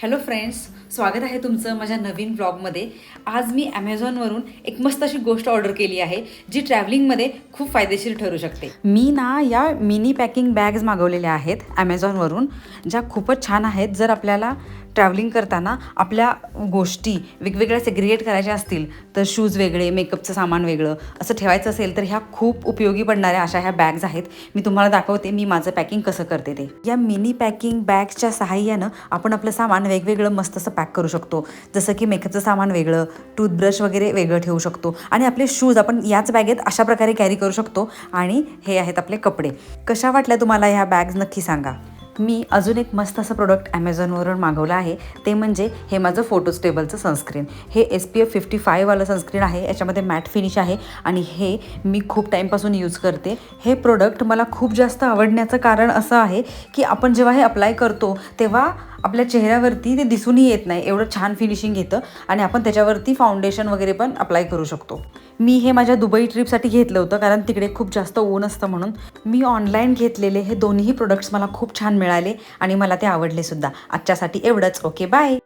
Hello friends, स्वागत आहे तुमचं माझ्या नवीन ब्लॉगमध्ये. आज मी ॲमेझॉनवरून एक मस्त अशी गोष्ट ऑर्डर केली आहे जी ट्रॅव्हलिंगमध्ये खूप फायदेशीर ठरू शकते. मी ना या मिनी पॅकिंग बॅग्स मागवलेल्या आहेत ॲमेझॉनवरून, ज्या खूपच छान आहेत. जर आपल्याला ट्रॅव्हलिंग करताना आपल्या गोष्टी वेगवेगळ्या सेग्रिगेट करायच्या असतील तर शूज वेगळे, मेकअपचं सामान वेगळं असं ठेवायचं असेल तर ह्या खूप उपयोगी पडणाऱ्या अशा ह्या बॅग्स आहेत. मी तुम्हाला दाखवते मी माझं पॅकिंग कसं करते ते. या मिनी पॅकिंग बॅग्सच्या सहाय्यानं आपण आपलं सामान वेगवेगळं मस्त असं पॅक करू शकतो. जसं की मेकअपचं सामान वेगळं, टूथब्रश वगैरे वेगळं ठेवू शकतो आणि आपले शूज आपण याच बॅगेत अशा प्रकारे कॅरी करू शकतो. आणि हे आहेत आपले कपडे. कशा वाटल्या तुम्हाला ह्या बॅग्स नक्की सांगा. मी अजून एक मस्त असं प्रोडक्ट ॲमेझॉनवरून मागवलं आहे, ते म्हणजे हे माझं फोटो स्टेबलचं सनस्क्रीन. हे SPF 55 वालं सनस्क्रीन आहे. याच्यामध्ये मॅट फिनिश आहे आणि हे मी खूप टाईमपासून यूज करते. हे प्रोडक्ट मला खूप जास्त आवडण्याचं कारण असं आहे की आपण जेव्हा हे अप्लाय करतो तेव्हा आपल्या चेहऱ्यावरती ते दिसूनही येत नाही, एवढं छान फिनिशिंग येतं आणि आपण त्याच्यावरती फाउंडेशन वगैरे पण अप्लाय करू शकतो. मी हे माझ्या दुबई ट्रिपसाठी घेतलं होतं कारण तिकडे खूप जास्त ऊन असतं म्हणून. मी ऑनलाईन घेतलेले हे दोन्ही प्रोडक्ट्स मला खूप छान मिळाले आणि मला ते आवडले सुद्धा. आजच्यासाठी एवढंच. Okay, bye.